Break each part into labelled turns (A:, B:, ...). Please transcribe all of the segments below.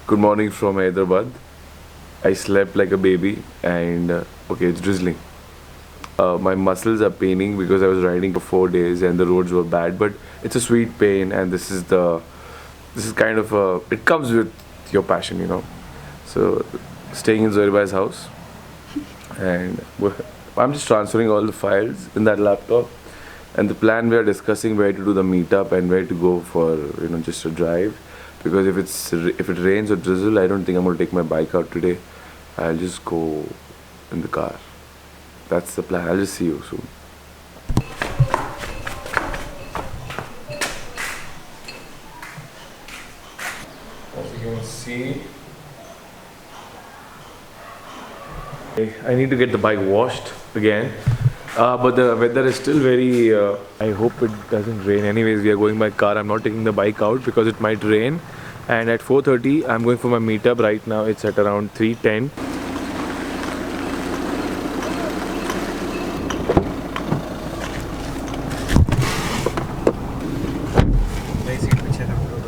A: Good morning from Hyderabad. I slept like a baby and okay, it's drizzling. My muscles are paining because I was riding for 4 days and the roads were bad, but it's a sweet pain and this is kind of it comes with your passion. So staying in Zoirabai's house and I'm just transferring all the files in that laptop. And the plan, we are discussing where to do the meetup and where to go for just a drive, because if it rains or drizzle, I don't think I'm going to take my bike out today. I'll just go in the car. That's the plan. I'll just see you soon. As you can see, I need to get the bike washed again. But the weather is still very, I hope it doesn't rain. Anyways, we are going by car. I'm not taking the bike out because it might rain. And at 4:30, I'm going for my meetup right now. It's at around 3:10.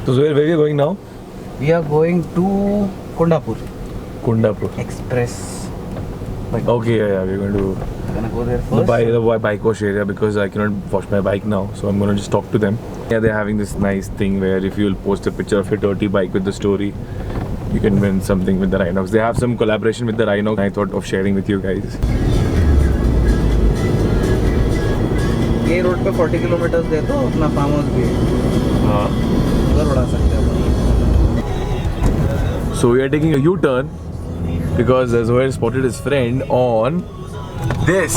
A: So where are we going now?
B: We are going to Kondapur.
A: Kondapur.
B: Express.
A: Okay, yeah, we're going to
B: Go there first.
A: The bike wash area, because I cannot wash my bike now, so I'm gonna just talk to them. Yeah, they're having this nice thing where if you'll post a picture of your dirty bike with the story, you can win something with the Rhinox. They have some collaboration with the Rhinox. I thought of sharing with you guys.
B: ये road पे 40 kilometre दे तो अपना farm house भी है।
A: हाँ।
B: उधर उड़ा सकते हैं अपन।
A: So we are taking a U-turn because Zohair spotted his friend on this.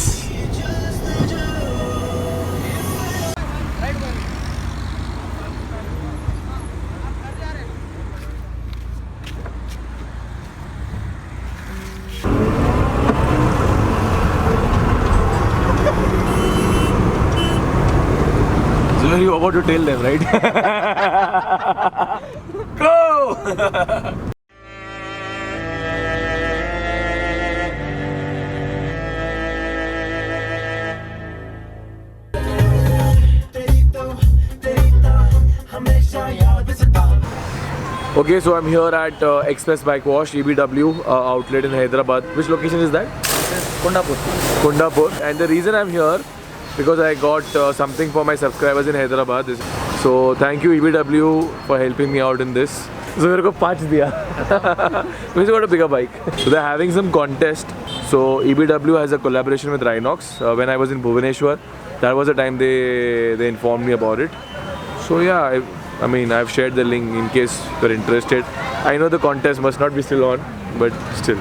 A: So you about to tell them, right? Go! Okay, so I'm here at Express Bike Wash, EBW outlet in Hyderabad. Which location is that?
B: Kondapur.
A: Kondapur. And the reason I'm here, because I got something for my subscribers in Hyderabad. So thank you EBW for helping me out in this. So मेरे को 5 दिया. We got a bigger bike. So they're having some contest. So EBW has a collaboration with Rhinox. When I was in Bhubaneswar, that was the time they informed me about it. So yeah, I mean, I've shared the link in case you're interested. I know the contest must not be still on, but still.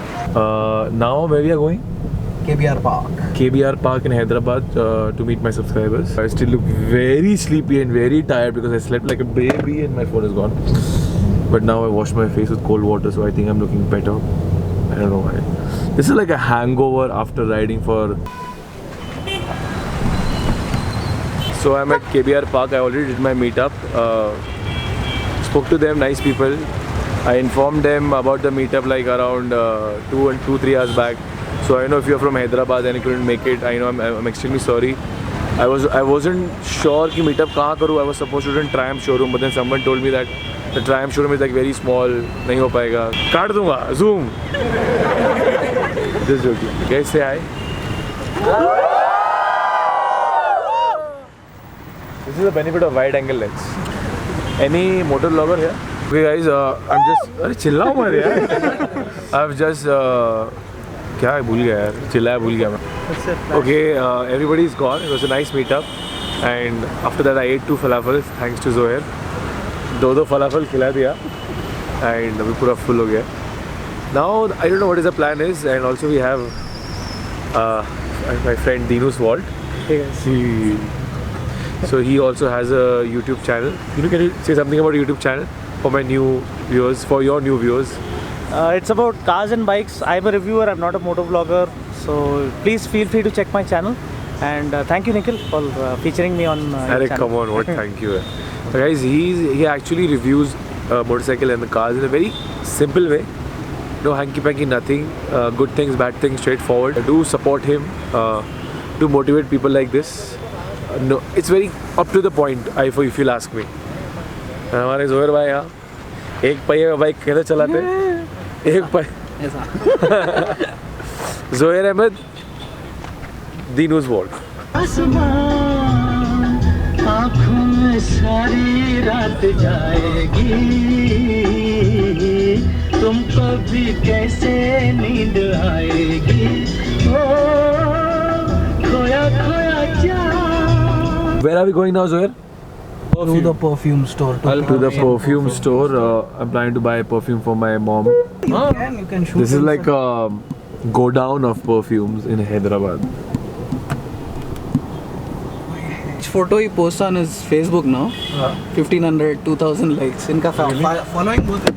A: Now where we are going?
B: KBR Park.
A: KBR Park in Hyderabad to meet my subscribers. I still look very sleepy and very tired because I slept like a baby and my phone is gone. But now I washed my face with cold water, so I think I'm looking better. I don't know why. This is like a hangover after riding for... So I'm at KBR Park. I already did my meetup. Spoke to them, nice people. I informed them about the meetup like around 2-3 hours back. So I know if you're from Hyderabad and you couldn't make it, I know I'm extremely sorry. I wasn't sure कि meetup कहाँ करूँ. I was supposed to do in Triumph showroom, but then someone told me that the Triumph showroom is like very small, नहीं हो पाएगा. काट दूँगा. Zoom. Just joking. Guys, say hi. This is the benefit of wide angle lens. Any motor vlogger here? Okay guys, I'm just... अरे चिल्लाओ मत यार. I've just... क्या भूल गया यार, चिल्लाया भूल गया मैं. Okay, everybody is gone. It was a nice meetup, and after that I ate 2 falafels thanks to Zohair. 2 falafel खिला दिया, and अभी पूरा full हो गया. Now I don't know what is the plan is, and also we have my friend Dinu's Vault. Hey guys. So he also has a YouTube channel. Can you say something about a YouTube channel for my new viewers, for your new viewers?
C: It's about cars and bikes. I'm a reviewer, I'm not a motor vlogger. So please feel free to check my channel. And thank you, Nikhil, for featuring me on your channel.
A: Come on, what thank you. Guys, he actually reviews motorcycle and the cars in a very simple way. No hanky-panky, nothing. Good things, bad things, straightforward. Do support him. To motivate people like this. No, it's very up to the point, if you'll ask me. हमारे जोहर भाई यहाँ एक पहिए का bike कैसे चलाते हैं? एक पहिए
B: ऐसा
A: जोहेर अहमद, दी न्यूज़ वर्ल्ड।
D: आँखों में सारी रात जाएगी, तुमको भी कैसे नींद आएगी, ओ खोया खोया जा।
A: Where are we going now, Zohair?
B: to the perfume store
A: To the perfume store. I'm planning to buy perfume for my mom.
B: you can shoot
A: This is
B: inside.
A: like a go down of perfumes in Hyderabad.
B: Which photo he posts on his Facebook now? 1500 2000 likes. इनका following बहुत है.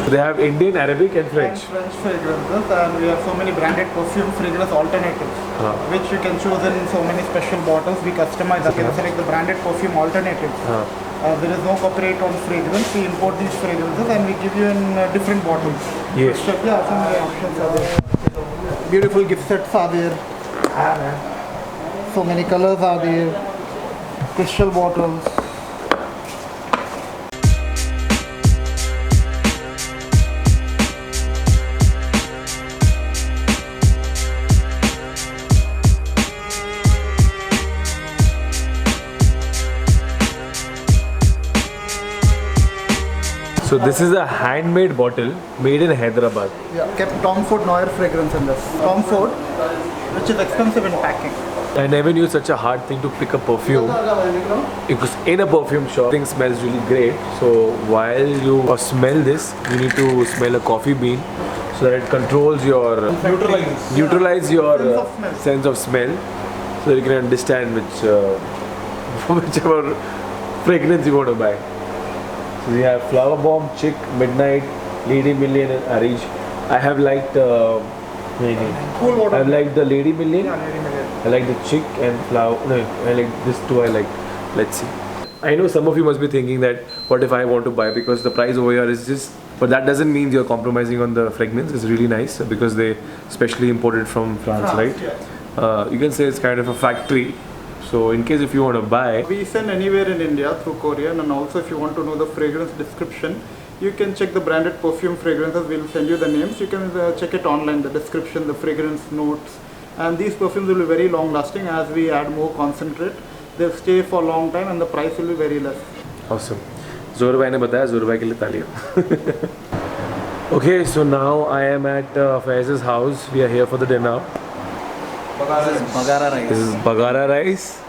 A: They have Indian, Arabic, and French.
E: French fragrances, and we have so many branded perfume fragrance alternatives, which you can choose in so many special bottles. We customize. You can select the branded perfume alternatives. There is no copyright on fragrance. We import these fragrances and we give you in different bottles.
A: Yes.
E: So, yeah, so many options are there. Beautiful gift sets are there. So many colors are there. Crystal bottles.
A: So this is a handmade bottle made in Hyderabad.
E: Yeah, kept Tom Ford Noir fragrance in this. Tom Ford, which is expensive in packing.
A: I never knew such a hard thing to pick a perfume. Because in a perfume shop, thing smells really great. So while you smell this, you need to smell a coffee bean so that it controls your neutralize your sense of smell, so that you can understand which whichever fragrance you want to buy. So we have Flower Bomb, Chick, Midnight, Lady Million, and Arij. I have liked
E: Cool water.
A: I have liked the Lady Million.
E: Yeah, Lady Million.
A: I like the Chick and Flower. No, I like this two. I like. Let's see. I know some of you must be thinking that what if I want to buy, because the price over here is just. But that doesn't mean you're compromising on the fragrance. It's really nice because they specially imported from France, right?
E: Yeah.
A: You can say it's kind of a factory. So in case if you want to buy,
E: We send anywhere in India through courier, and also if you want to know the fragrance description, you can check the branded perfume fragrances. We'll send you the names. You can check it online, the description, the fragrance notes. And these perfumes will be very long lasting as we add more concentrate. They'll stay for a long time and the price will be very less.
A: awesome. Zohar bhai ne bataya, Zohar bhai ke liye taaliyan. Okay, so now I am at Faiz's house. We are here for the dinner.
B: Bagara rice.
A: This is bagara rice.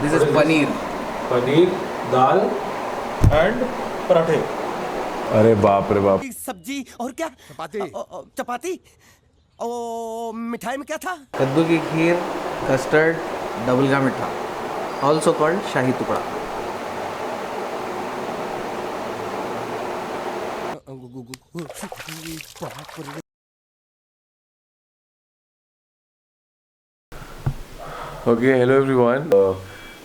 B: This is paneer.
A: Paneer, dal.
E: And parathe.
A: अरे बाप रे बाप.
F: सब्जी और क्या चपाती और मिठाई में क्या था
B: कद्दू की खीर, कस्टर्ड, डबल का मीठा, also called शाही टुकड़ा.
A: Okay, hello everyone.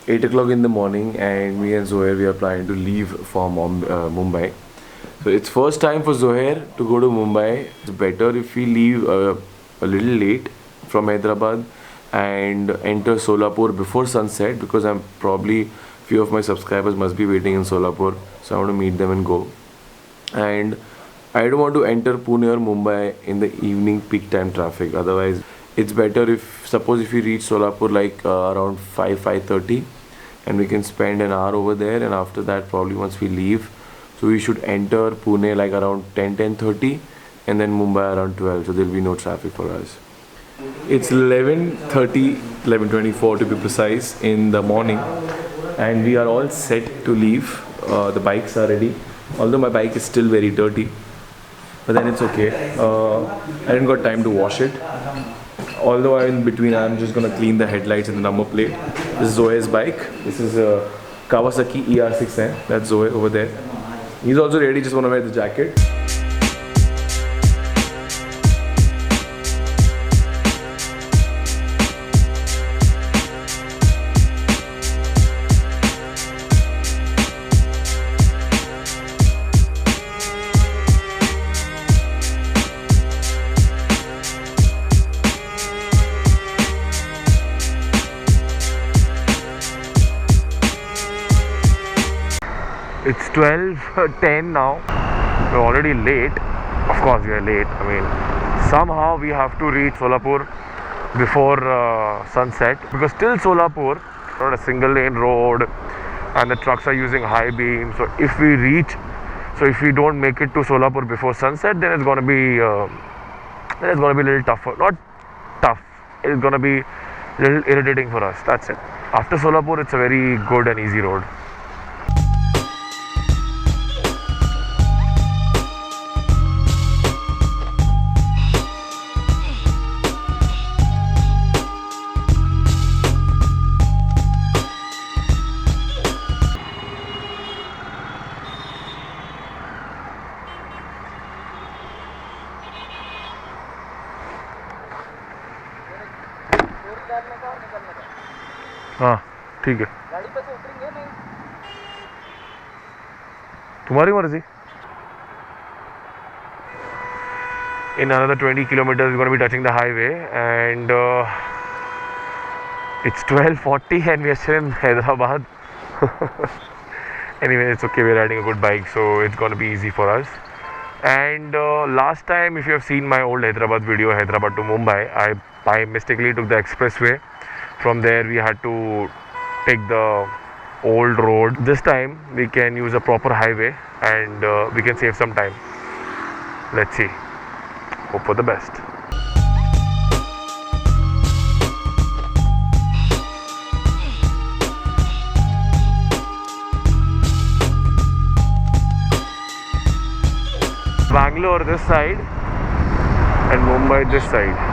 A: 8 o'clock in the morning, and me and Zohair, we are planning to leave for Mumbai. So it's first time for Zohair to go to Mumbai. It's better if we leave a little late from Hyderabad and enter Solapur before sunset, because I'm probably few of my subscribers must be waiting in Solapur, so I want to meet them and go. And I don't want to enter Pune or Mumbai in the evening peak time traffic. Otherwise, it's better if suppose if we reach Solapur like around 5:30, and we can spend an hour over there, and after that probably once we leave, so we should enter Pune like around 10:30, and then Mumbai around 12, so there'll be no traffic for us. It's 11:30, 11:24 to be precise in the morning, and we are all set to leave. The bikes are ready, although my bike is still very dirty, but then it's okay. I didn't got time to wash it. Although in between I'm just gonna clean the headlights and the number plate. This is Zoe's bike. This is a Kawasaki ER6N. That's Zoe over there. He's also ready, just wanna wear the jacket. It's 12:10 now. We're already late. Of course we are late. I mean, somehow we have to reach Solapur before sunset, because till Solapur not a single lane road and the trucks are using high beam. So if we don't make it to Solapur before sunset, then it's going to be a little tougher. Not tough, it's going to be a little irritating for us. That's it. After Solapur, it's a very good and easy road. हाँ ठीक है,
B: गाड़ी पे से उतरेंगे नहीं?
A: तुम्हारी मर्जी. In another 20 kilometers we're going to be touching the highway, and it's 12:40 and we are still in Hyderabad. Anyway, it's okay, we're riding a good bike, so it's going to be easy for us. And last time, if you have seen my old Hyderabad video, Hyderabad to Mumbai, I mistakenly took the expressway. From there we had to take the old road. This time we can use a proper highway, and we can save some time. Let's see. Hope for the best. Bangalore this side and Mumbai this side.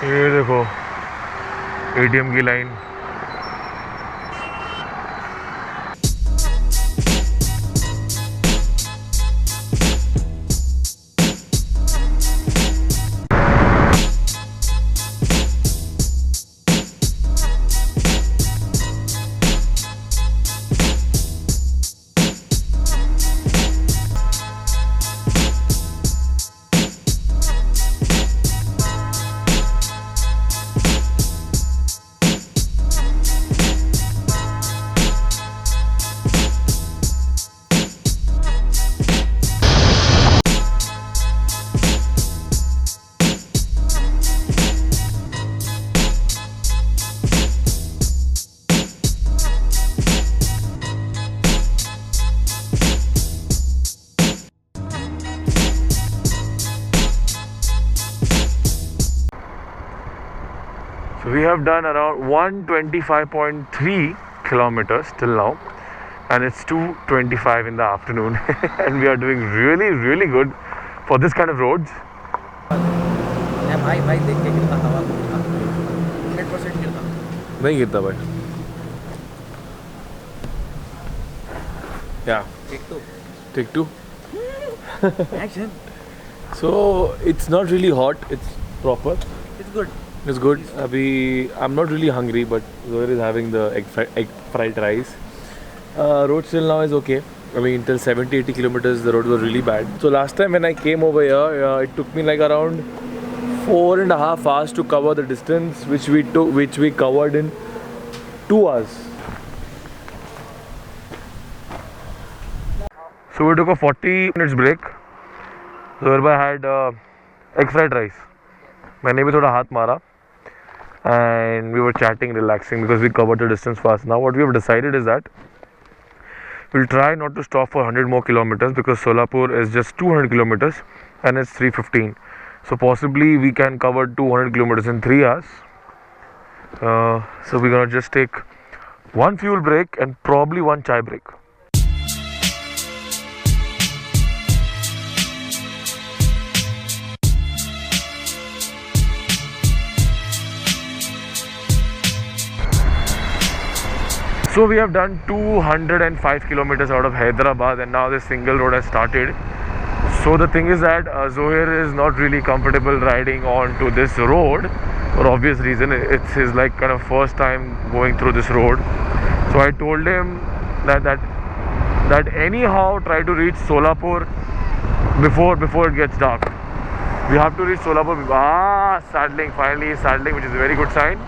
A: ये देखो ATM की line. So we have done around 125.3 kilometers till now, and it's 2:25 in the afternoon. And we are doing really good for this kind of roads.
B: भाई देख के कितना हवा 100% गिरता
A: नहीं गिरता भाई. Yeah. Take two.
B: Action.
A: So it's not really hot. It's proper.
B: It's good.
A: It's good. I'm not really hungry, but Zohar is having the egg fried rice. Road still now is okay. I mean, till 70-80 kilometers, the road was really bad. So last time when I came over here, it took me like around 4.5 hours to cover the distance which we covered in 2 hours. So we took a 40 minutes break. Zohar bhai had egg fried rice. मैंने भी थोड़ा हाथ मारा, and we were chatting, relaxing, because we covered the distance fast. Now what we have decided is that we'll try not to stop for 100 more kilometers, because Solapur is just 200 kilometers and it's 3:15. So possibly we can cover 200 kilometers in 3 hours. So we're gonna just take one fuel break and probably one chai break. So we have done 205 kilometers out of Hyderabad, and now this single road has started. So the thing is that Zohar is not really comfortable riding onto this road for obvious reason. It's his like kind of first time going through this road. So I told him that anyhow try to reach Solapur before it gets dark. We have to reach Solapur. Saddling, finally saddling, which is a very good sign.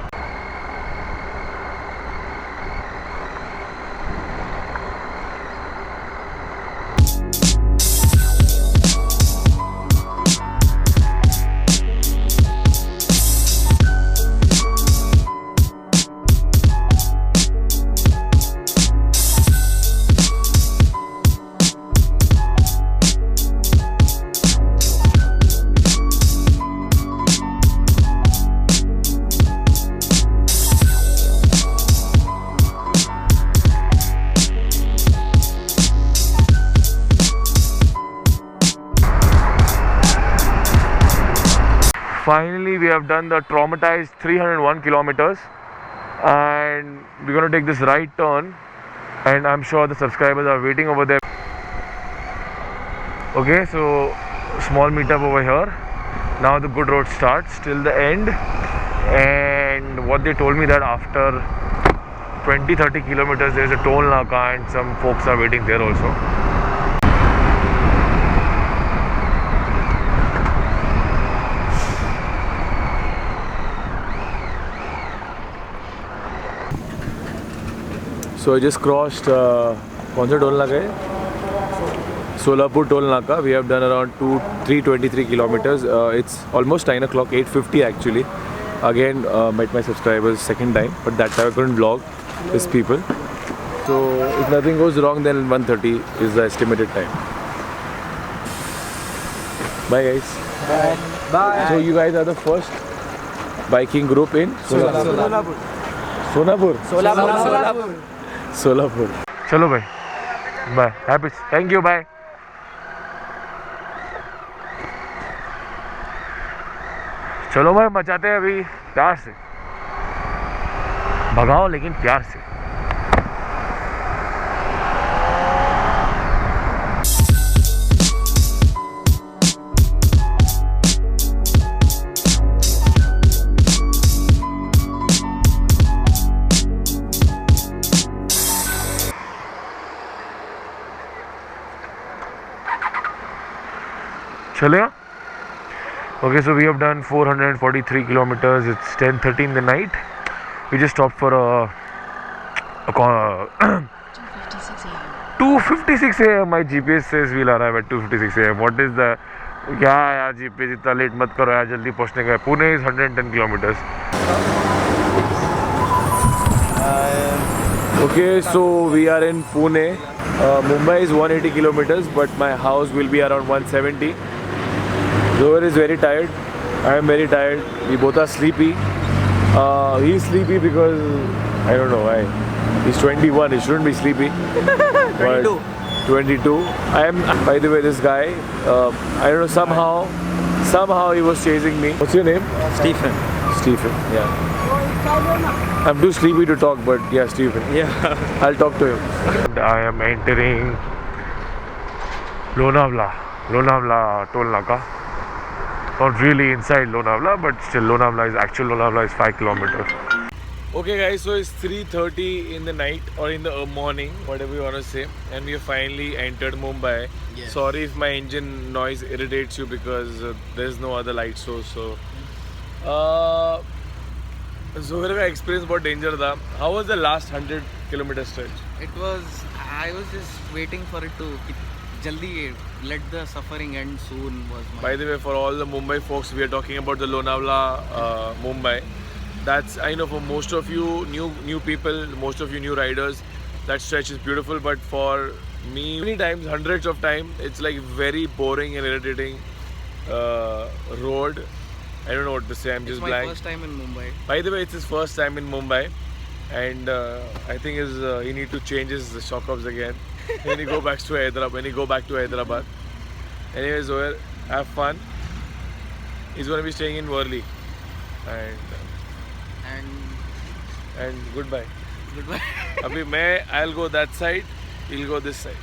A: Finally, we have done the traumatized 301 kilometers, and we're going to take this right turn, and I'm sure the subscribers are waiting over there. Okay, so small meetup over here. Now the good road starts till the end, and what they told me that after 20-30 kilometers there is a toll naka and some folks are waiting there also. So I just crossed कौन सा toll नाका है? Solapur toll naka. We have done around 323 kilometers. It's almost 9 o'clock, 8:50 actually. Again met my subscribers second time, but that time I couldn't vlog with people. So if nothing goes wrong, then 1:30 is the estimated time. Bye guys.
B: Bye.
A: So you guys are the first biking group in Solapur. Solapur. चलो भाई, bye. Happy, thank you, bye. चलो भाई, मचाते हैं अभी प्यार से. भगाओ लेकिन प्यार से. चलेगा? Okay, so we have done 443 kilometers. It's 10:30 in the night. We just stopped for a 2:56 a.m. My GPS says we'll arrive at 2:56 a.m. What is the... क्या यार GPS इतना लेट मत करो यार, जल्दी पहुंचने का है. Pune is 110 kilometers. Okay, so we are in Pune. Mumbai is 180 kilometers, but my house will be around 170. Zohar is very tired. I am very tired. We both are sleepy. He's sleepy because I don't know why. He's 21. He shouldn't be sleepy. 22. 22. I am. By the way, this guy. I don't know. Somehow he was chasing me. What's your name?
C: Stephen.
A: Stephen. Yeah. I'm too sleepy to talk, but yeah, Stephen.
C: Yeah.
A: I'll talk to him. And I am entering Lonavala toll naka. Not really inside Lonavala, but still actual Lonavala is 5 kilometers. Okay guys, so it's 3:30 in the night or in the morning, whatever you want to say, and we have finally entered Mumbai. Yes. Sorry if my engine noise irritates you because there's no other light source. So Zohar का experience बहुत danger था. How was the last 100 kilometer stretch?
B: I was just waiting for it to jaldi let the suffering end soon was my...
A: By the way, for all the Mumbai folks, we are talking about the Lonavala Mumbai. That's, I know for most of you new people, most of you new riders, that stretch is beautiful, but for me, many times, hundreds of times, it's like very boring and irritating road. I don't know what to say, I'm just blank.
B: It's my first time in Mumbai.
A: By the way, it's his first time in Mumbai, and I think he need to change his shock abs again when he go back to Hyderabad. Anyways, Zohar, have fun. He's going to be staying in Worli, and goodbye. Abhi I'll go that side, he'll go this side.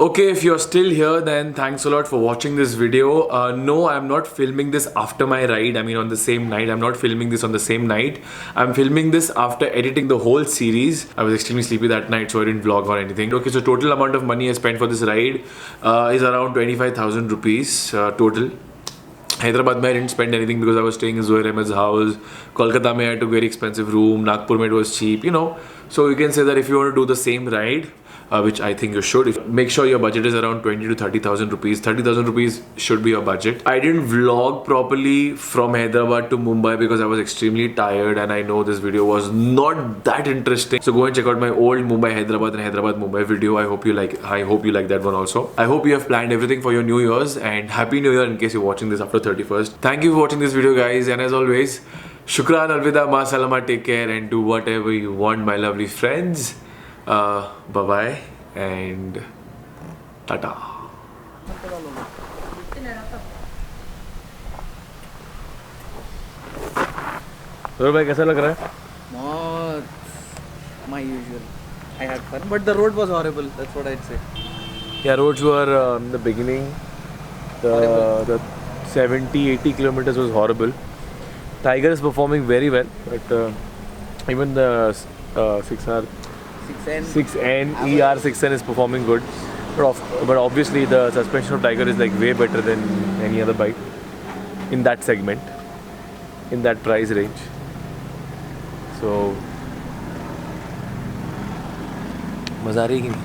A: Okay, if you're still here, then thanks a lot for watching this video. No, I'm not filming this after my ride. I mean, on the same night. I'm not filming this on the same night. I'm filming this after editing the whole series. I was extremely sleepy that night, so I didn't vlog or anything. Okay, so total amount of money I spent for this ride is around 25,000 rupees total. Hyderabad I didn't spend anything because I was staying in Zohair Ahmed's house. Kolkata I took very expensive room. Nagpur it was cheap, you know. So you can say that if you want to do the same ride, which I think you should, make sure your budget is around 20 to 30,000 rupees. 30,000 rupees should be your budget. I didn't vlog properly from Hyderabad to Mumbai because I was extremely tired, and I know this video was not that interesting. So go and check out my old Mumbai Hyderabad and Hyderabad Mumbai video. I hope you like that one also. I hope you have planned everything for your New Year's, and Happy New Year in case you're watching this after 31st. Thank you for watching this video, guys, and as always, Shukran, Alvida, Ma Salama, take care and do whatever you want, my lovely friends. Bye-bye and tata.
C: Saurabh भाई कैसा लग रहा है?
B: Not my usual. I had fun, but the road was horrible. That's what I'd say.
A: Yeah, roads were in the beginning. The 70-80 kilometers was horrible. Tiger is performing very well, but even the 6N ER6N is performing good. But obviously the suspension of Tiger is like way better than any other bike in that segment, in that price range. So, मजा आ रही है कि नहीं?